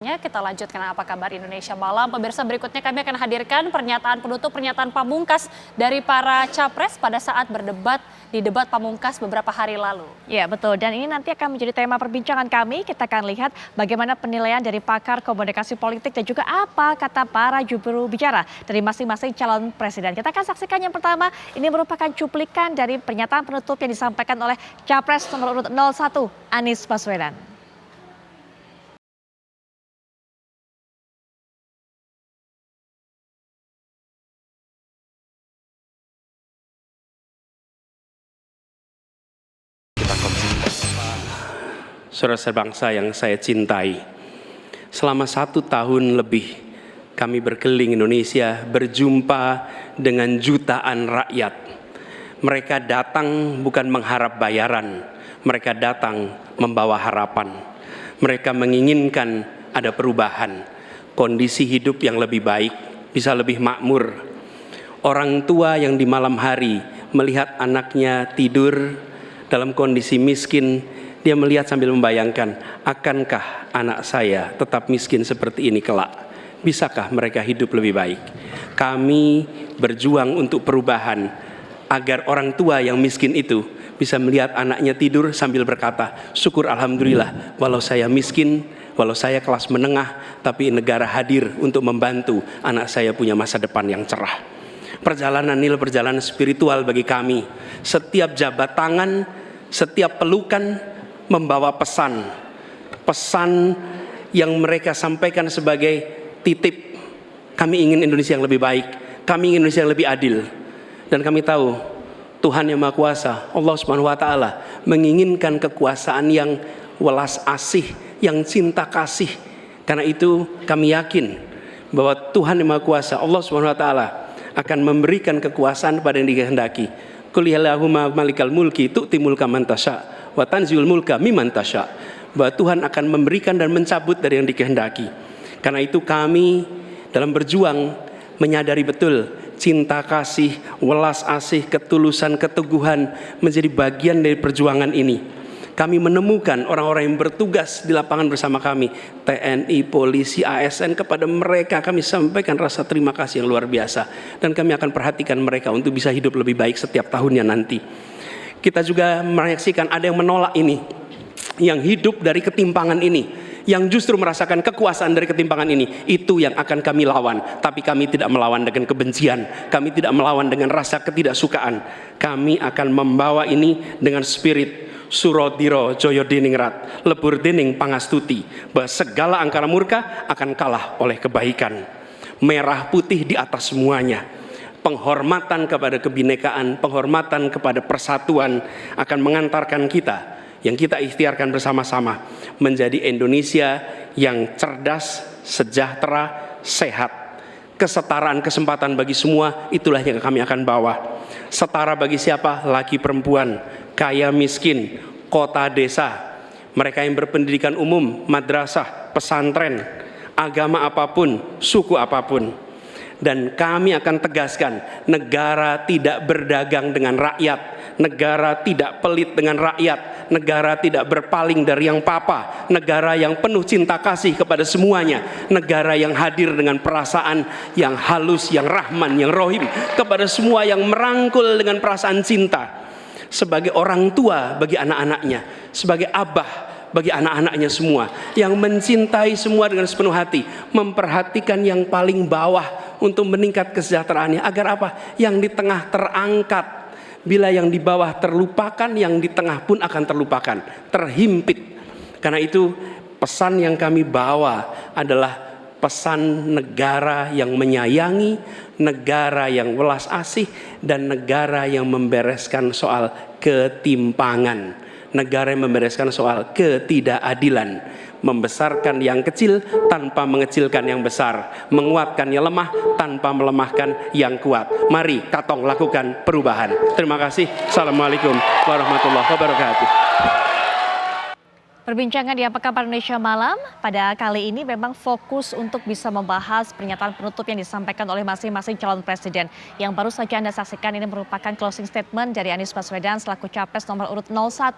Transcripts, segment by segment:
perbincangannya. Kita lanjutkan Apa Kabar Indonesia Malam. Pemirsa, berikutnya kami akan hadirkan pernyataan penutup, pernyataan pamungkas dari para capres pada saat berdebat di debat pamungkas beberapa hari lalu. Ya betul, dan ini nanti akan menjadi tema perbincangan kami. Kita akan lihat bagaimana penilaian dari pakar komunikasi politik dan juga apa kata para juru bicara dari masing-masing calon presiden. Kita akan saksikan yang pertama, ini merupakan cuplikan dari pernyataan penutup yang disampaikan oleh Capres nomor urut 01, Anies Baswedan. Saudara sebangsa yang saya cintai, selama 1 tahun lebih kami berkeliling Indonesia berjumpa dengan jutaan rakyat. Mereka datang bukan mengharap bayaran, mereka datang membawa harapan. Mereka menginginkan ada perubahan, kondisi hidup yang lebih baik, bisa lebih makmur. Orang tua yang di malam hari melihat anaknya tidur dalam kondisi miskin, dia melihat sambil membayangkan, akankah anak saya tetap miskin seperti ini kelak? Bisakah mereka hidup lebih baik? Kami berjuang untuk perubahan agar orang tua yang miskin itu bisa melihat anaknya tidur sambil berkata, syukur alhamdulillah, walau saya miskin, walau saya kelas menengah, tapi negara hadir untuk membantu anak saya punya masa depan yang cerah. Perjalanan ini perjalanan spiritual bagi kami. Setiap jabat tangan, setiap pelukan membawa pesan yang mereka sampaikan sebagai titip. Kami ingin Indonesia yang lebih baik, kami ingin Indonesia yang lebih adil, dan kami tahu Tuhan yang Maha Kuasa, Allah Subhanahu wa Ta'ala, menginginkan kekuasaan yang welas asih, yang cinta kasih. Karena itu kami yakin bahwa Tuhan yang Maha Kuasa, Allah Subhanahu wa Ta'ala, akan memberikan kekuasaan pada yang dikehendaki. Qul illahumma malikal mulki tu'ti mulka man tasya wa tanziul mulka mimman tasya. Bahwa Tuhan akan memberikan dan mencabut dari yang dikehendaki. Karena itu kami dalam berjuang menyadari betul cinta kasih, welas asih, ketulusan, keteguhan menjadi bagian dari perjuangan ini. Kami menemukan orang-orang yang bertugas di lapangan bersama kami, TNI, polisi, ASN, kepada mereka kami sampaikan rasa terima kasih yang luar biasa. Dan kami akan perhatikan mereka untuk bisa hidup lebih baik setiap tahunnya nanti. Kita juga menyaksikan ada yang menolak ini, yang hidup dari ketimpangan ini, yang justru merasakan kekuasaan dari ketimpangan ini. Itu yang akan kami lawan. Tapi kami tidak melawan dengan kebencian, kami tidak melawan dengan rasa ketidaksukaan. Kami akan membawa ini dengan spirit Surodiro Joyodiningrat, lebur dening pangastuti, bahwa segala angkara murka akan kalah oleh kebaikan. Merah putih di atas semuanya. Penghormatan kepada kebinekaan, penghormatan kepada persatuan akan mengantarkan kita, yang kita ikhtiarkan bersama-sama, menjadi Indonesia yang cerdas, sejahtera, sehat. Kesetaraan kesempatan bagi semua, itulah yang kami akan bawa. Setara bagi siapa? Laki perempuan, kaya miskin, kota desa, mereka yang berpendidikan umum, madrasah, pesantren, agama apapun, suku apapun. Dan kami akan tegaskan, negara tidak berdagang dengan rakyat, negara tidak pelit dengan rakyat, negara tidak berpaling dari yang papa, negara yang penuh cinta kasih kepada semuanya, negara yang hadir dengan perasaan yang halus, yang rahman, yang rohim kepada semua, yang merangkul dengan perasaan cinta. Sebagai orang tua bagi anak-anaknya, sebagai abah bagi anak-anaknya semua, yang mencintai semua dengan sepenuh hati, memperhatikan yang paling bawah untuk meningkat kesejahteraannya. Agar apa? Yang di tengah terangkat. Bila yang di bawah terlupakan, yang di tengah pun akan terlupakan, terhimpit. Karena itu pesan yang kami bawa adalah pesan negara yang menyayangi, negara yang welas asih, dan negara yang membereskan soal ketimpangan, negara yang membereskan soal ketidakadilan, membesarkan yang kecil tanpa mengecilkan yang besar, menguatkan yang lemah tanpa melemahkan yang kuat. Mari katong lakukan perubahan. Terima kasih. Assalamualaikum warahmatullahi wabarakatuh. Perbincangan di Apa Kabar Indonesia Malam pada kali ini memang fokus untuk bisa membahas pernyataan penutup yang disampaikan oleh masing-masing calon presiden. Yang baru saja Anda saksikan ini merupakan closing statement dari Anies Baswedan selaku Capres nomor urut 01.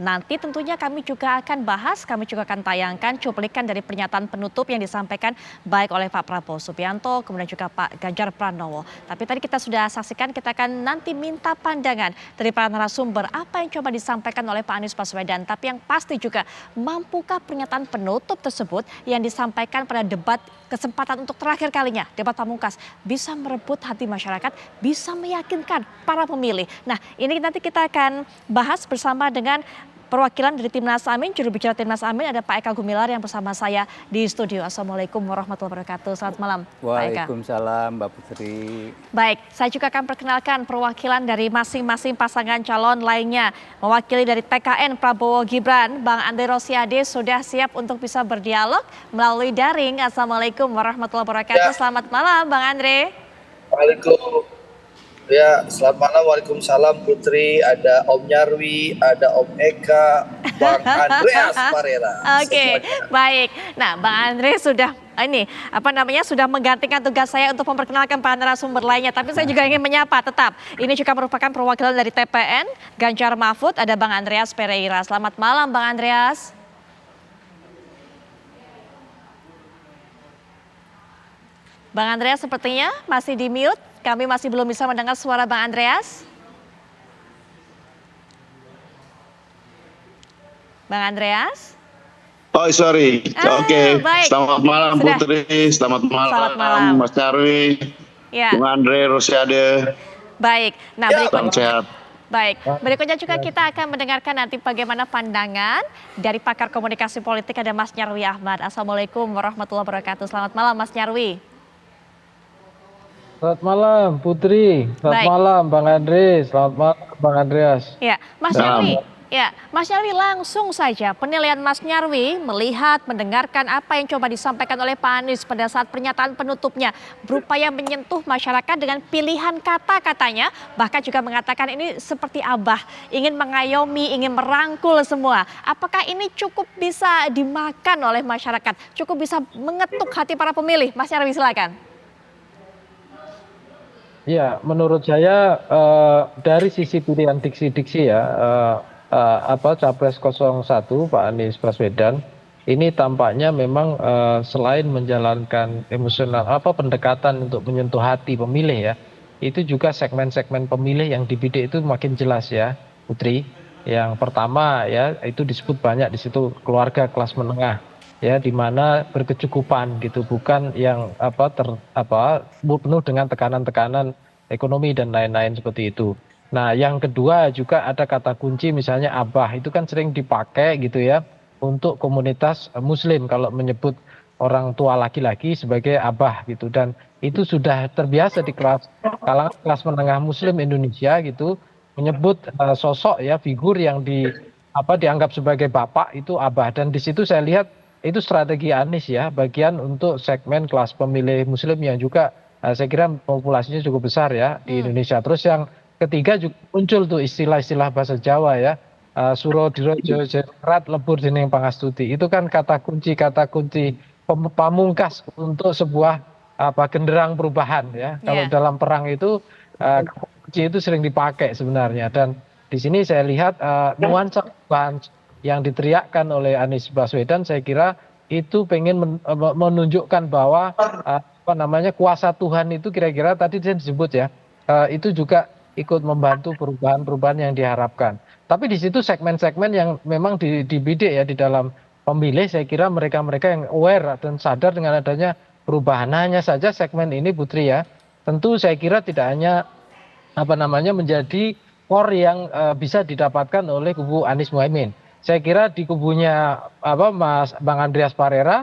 Nanti tentunya kami juga akan bahas, kami juga akan tayangkan cuplikan dari pernyataan penutup yang disampaikan baik oleh Pak Prabowo Subianto, kemudian juga Pak Ganjar Pranowo. Tapi tadi kita sudah saksikan, kita akan nanti minta pandangan dari para narasumber apa yang coba disampaikan oleh Pak Anies Baswedan. Tapi yang pasti juga mampukah pernyataan penutup tersebut yang disampaikan pada debat kesempatan untuk terakhir kalinya, debat pamungkas, bisa merebut hati masyarakat, bisa meyakinkan para pemilih. Nah, ini nanti kita akan bahas bersama dengan perwakilan dari Timnas Amin, juru bicara Timnas Amin ada Pak Eka Gumilar yang bersama saya di studio. Assalamualaikum warahmatullahi wabarakatuh. Selamat malam, Pak Eka. Waalaikumsalam, Mbak Putri. Baik, saya juga akan perkenalkan perwakilan dari masing-masing pasangan calon lainnya. Mewakili dari TKN Prabowo Gibran, Bang Andre Rosiade sudah siap untuk bisa berdialog melalui daring. Assalamualaikum warahmatullahi wabarakatuh. Selamat malam, Bang Andre. Waalaikumsalam. Ya, selamat malam. Waalaikumsalam Putri. Ada Om Nyarwi, ada Om Eka, Bang Andreas Parera. Oke, baik. Nah, Bang Andre sudah sudah menggantikan tugas saya untuk memperkenalkan para narasumber lainnya. Tapi saya juga ingin menyapa tetap. Ini juga merupakan perwakilan dari TPN Ganjar Mahfud, ada Bang Andreas Pereira. Selamat malam, Bang Andreas. Bang Andreas sepertinya masih di mute. Kami masih belum bisa mendengar suara Bang Andreas. Bang Andreas? Oh, sorry. Oke. Baik. Selamat malam Sudah. Putri, selamat Selamat malam. malam Mas Nyarwi, Ya, Bung Andre Rosiade. baik. Nah, Ya, Salam sehat. baik. Berikutnya juga kita akan mendengarkan nanti bagaimana pandangan dari pakar komunikasi politik ada Mas Nyarwi Ahmad. Assalamualaikum warahmatullahi wabarakatuh. Selamat malam, Mas Nyarwi. Selamat malam Putri, selamat Baik. malam Bang Andre, selamat malam Bang Andreas. Ya, Mas Salam. Nyarwi. Ya, Mas Nyarwi langsung saja penilaian Mas Nyarwi melihat, mendengarkan apa yang coba disampaikan oleh Pak Anies pada saat pernyataan penutupnya, berupaya menyentuh masyarakat dengan pilihan kata-katanya, bahkan juga mengatakan ini seperti abah, ingin mengayomi, ingin merangkul semua. Apakah ini cukup bisa dimakan oleh masyarakat, cukup bisa mengetuk hati para pemilih? Mas Nyarwi silakan. Ya, menurut saya dari sisi pilihan diksi-diksi ya, Capres 01 Pak Anies Baswedan ini tampaknya memang selain menjalankan emosional pendekatan untuk menyentuh hati pemilih ya, itu juga segmen-segmen pemilih yang dibidik itu makin jelas ya, Putri. Yang pertama ya itu disebut banyak di situ keluarga kelas menengah ya, di mana berkecukupan gitu, bukan yang penuh dengan tekanan-tekanan ekonomi dan lain-lain seperti itu. Nah, yang kedua juga ada kata kunci misalnya abah, itu kan sering dipakai gitu ya untuk komunitas muslim kalau menyebut orang tua laki-laki sebagai abah gitu, dan itu sudah terbiasa di kalangan kelas menengah muslim Indonesia gitu menyebut sosok ya figur yang dianggap sebagai bapak itu abah, dan di situ saya lihat itu strategi Anies ya, bagian untuk segmen kelas pemilih muslim yang juga saya kira populasinya cukup besar ya di Indonesia. Terus yang ketiga juga muncul tuh istilah-istilah bahasa Jawa ya, suro dirojo jerat lebur dening pangastuti, itu kan kata kunci pamungkas untuk sebuah genderang perubahan ya. Kalau dalam perang itu kunci itu sering dipakai sebenarnya, dan di sini saya lihat nuansa perubahan yang diteriakkan oleh Anies Baswedan, saya kira itu pengen menunjukkan bahwa kuasa Tuhan itu kira-kira tadi saya disebut ya, itu juga ikut membantu perubahan-perubahan yang diharapkan. Tapi di situ segmen-segmen yang memang dibidik ya di dalam pemilih, saya kira mereka-mereka yang aware dan sadar dengan adanya perubahan. Hanya saja segmen ini Putri ya, tentu saya kira tidak hanya menjadi core yang bisa didapatkan oleh kubu Anies Muhaimin. Saya kira di kubunya Bang Andreas Parera,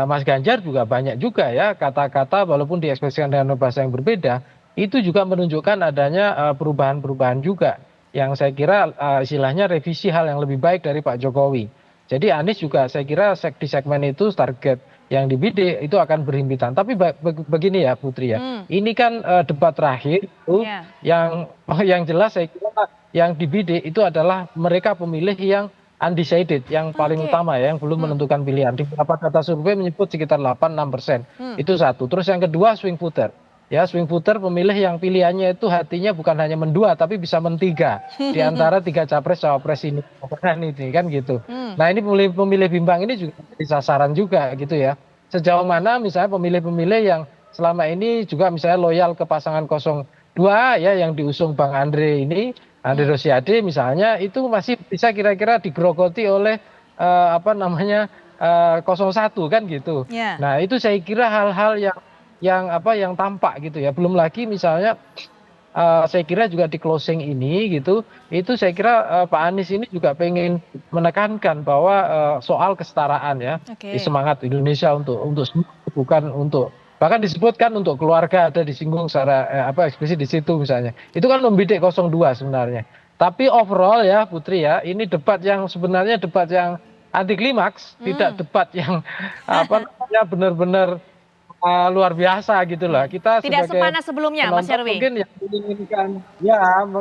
Mas Ganjar juga banyak juga ya kata-kata walaupun diekspresikan dengan bahasa yang berbeda, itu juga menunjukkan adanya perubahan-perubahan juga yang saya kira istilahnya revisi hal yang lebih baik dari Pak Jokowi. Jadi Anies juga saya kira di segmen itu target yang dibidik itu akan berhimpitan. Tapi begini ya Putri ya, ini kan debat terakhir itu yang jelas saya kira yang dibidik itu adalah mereka pemilih yang undecided yang paling Oke. utama ya, yang belum menentukan pilihan. Di beberapa data survei menyebut sekitar 8-6%. Itu satu. Terus yang kedua swing voter. Ya, swing voter pemilih yang pilihannya itu hatinya bukan hanya mendua tapi bisa mentiga di antara tiga capres cawapres ini kan gitu. Nah, ini pemilih bimbang ini juga jadi sasaran juga gitu ya. Sejauh mana misalnya pemilih-pemilih yang selama ini juga misalnya loyal ke pasangan 02 ya yang diusung Bang Andre ini, Andre Rosiade misalnya, itu masih bisa kira-kira digerogoti oleh apa namanya 01 kan gitu. Ya. Nah, itu saya kira hal-hal yang tampak gitu ya. Belum lagi misalnya saya kira juga di closing ini gitu, itu saya kira Pak Anies ini juga pengen menekankan bahwa soal kesetaraan ya, Oke. di semangat Indonesia untuk semua, bukan untuk, bahkan disebutkan untuk keluarga ada disinggung secara eksplisit di situ misalnya. Itu kan membidik 02 sebenarnya. Tapi overall ya Putri ya, ini debat yang sebenarnya debat yang anti klimaks, tidak debat yang apa namanya benar-benar luar biasa gitu loh. Kita Tidak sebagai sepanas sebelumnya, Mas penonton Nyarwi. mungkin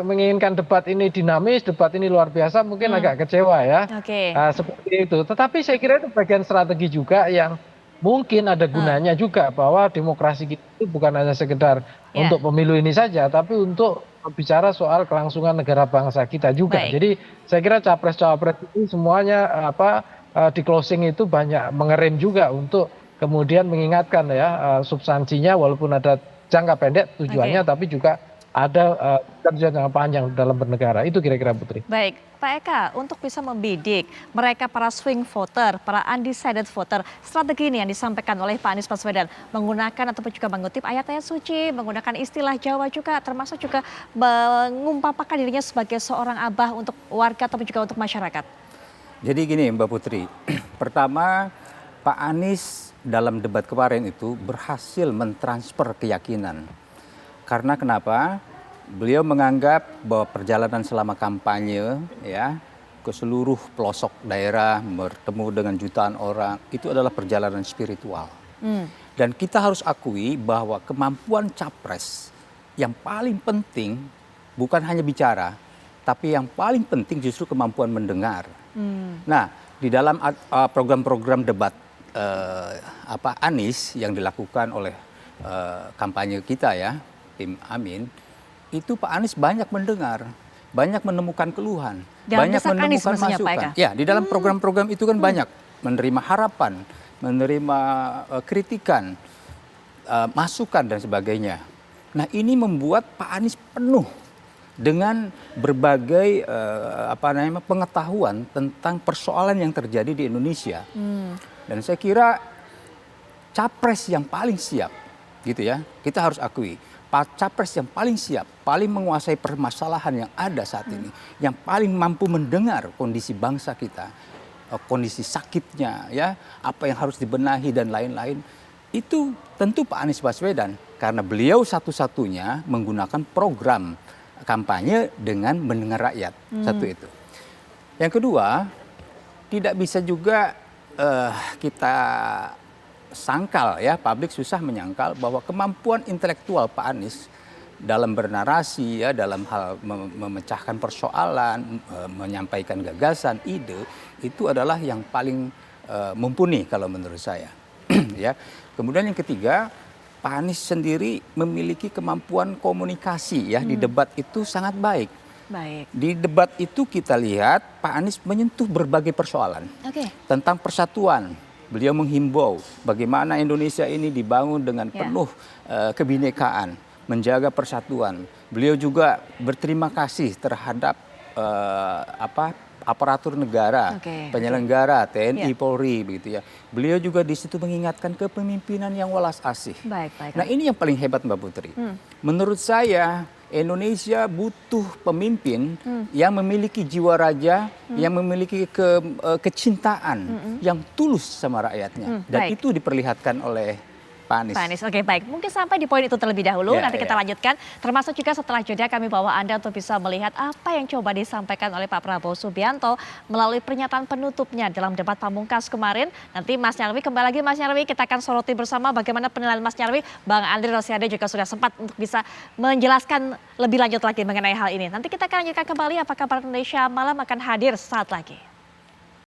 menginginkan debat ini dinamis, debat ini luar biasa, mungkin agak kecewa ya. Oke. Seperti itu. Tetapi saya kira itu bagian strategi juga yang mungkin ada gunanya juga, bahwa demokrasi kita itu bukan hanya sekedar Ya. untuk pemilu ini saja, tapi untuk bicara soal kelangsungan negara bangsa kita juga. Baik. Jadi saya kira capres-cawapres itu semuanya di closing itu banyak mengerem juga untuk kemudian mengingatkan ya substansinya, walaupun ada jangka pendek tujuannya, tapi juga ada tujuan jangka panjang dalam bernegara. Itu kira-kira Putri. Baik, Pak Eka, untuk bisa membidik mereka para swing voter, para undecided voter, strategi ini yang disampaikan oleh Pak Anies Baswedan menggunakan ataupun juga mengutip ayat-ayat suci, menggunakan istilah Jawa juga, termasuk juga mengumpamakan dirinya sebagai seorang abah untuk warga ataupun juga untuk masyarakat. Jadi gini Mbak Putri, pertama Pak Anies dalam debat kemarin itu berhasil mentransfer keyakinan. Karena kenapa? Beliau menganggap bahwa perjalanan selama kampanye ya ke seluruh pelosok daerah, bertemu dengan jutaan orang, itu adalah perjalanan spiritual. Dan kita harus akui bahwa kemampuan capres yang paling penting bukan hanya bicara, tapi yang paling penting justru kemampuan mendengar. Nah, di dalam program-program debat Anies yang dilakukan oleh kampanye kita ya, tim Amin, itu Pak Anies banyak mendengar, banyak menemukan keluhan, Dalam banyak desak Anies menemukan maksudnya, Pak masukan. Eka? Ya, di dalam program-program itu kan banyak menerima harapan, menerima kritikan, masukan dan sebagainya. Nah, ini membuat Pak Anies penuh dengan berbagai pengetahuan tentang persoalan yang terjadi di Indonesia. Dan saya kira capres yang paling siap, gitu ya, kita harus akui, capres yang paling siap, paling menguasai permasalahan yang ada saat ini, yang paling mampu mendengar kondisi bangsa kita, kondisi sakitnya, ya, apa yang harus dibenahi dan lain-lain, itu tentu Pak Anies Baswedan, karena beliau satu-satunya menggunakan program kampanye dengan mendengar rakyat. Satu itu. Yang kedua, tidak bisa juga kita sangkal ya, publik susah menyangkal bahwa kemampuan intelektual Pak Anies dalam bernarasi ya, dalam hal memecahkan persoalan, menyampaikan gagasan, ide, itu adalah yang paling mumpuni kalau menurut saya. Ya. Kemudian yang ketiga, Pak Anies sendiri memiliki kemampuan komunikasi ya, di debat itu sangat baik. Baik. Di debat itu kita lihat Pak Anies menyentuh berbagai persoalan tentang persatuan. Beliau menghimbau bagaimana Indonesia ini dibangun dengan penuh kebinekaan, menjaga persatuan. Beliau juga berterima kasih terhadap aparatur negara, penyelenggara, TNI, Polri, begitu ya. Beliau juga di situ mengingatkan kepemimpinan yang welas asih. Nah, ini yang paling hebat Mbak Putri. Menurut saya Indonesia butuh pemimpin yang memiliki jiwa raja, yang memiliki kecintaan yang tulus sama rakyatnya. Dan itu diperlihatkan oleh Pak Anies. Oke, baik. Mungkin sampai di poin itu terlebih dahulu, nanti kita lanjutkan. Termasuk juga setelah jeda kami bawa Anda untuk bisa melihat apa yang coba disampaikan oleh Pak Prabowo Subianto melalui pernyataan penutupnya dalam debat pamungkas kemarin. Nanti Mas Nyarwi, kembali lagi Mas Nyarwi, kita akan soroti bersama bagaimana penilaian Mas Nyarwi. Bang Andre Rosiade juga sudah sempat untuk bisa menjelaskan lebih lanjut lagi mengenai hal ini. Nanti kita akan lanjutkan kembali, apa kabar Indonesia Malam akan hadir saat lagi.